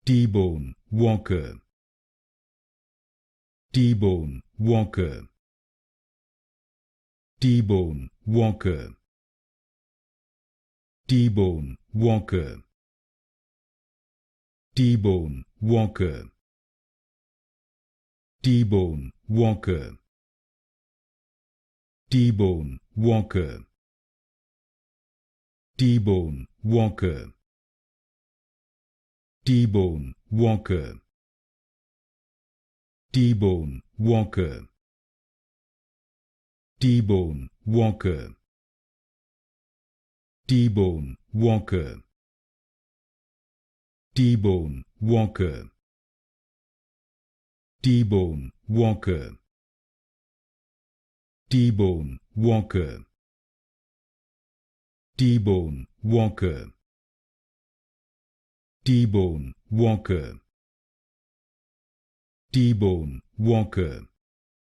T-bone walker, T-bone walker, T-bone walker, T-bone walker, T-bone walker, T-bone walker, T-bone walker, T-bone walker, T-bone walker, T-bone walker, T-bone walker, T-bone walker, T-bone walker, T-bone walker, T-bone walker, T-bone walker, T-bone walker, T-bone walker,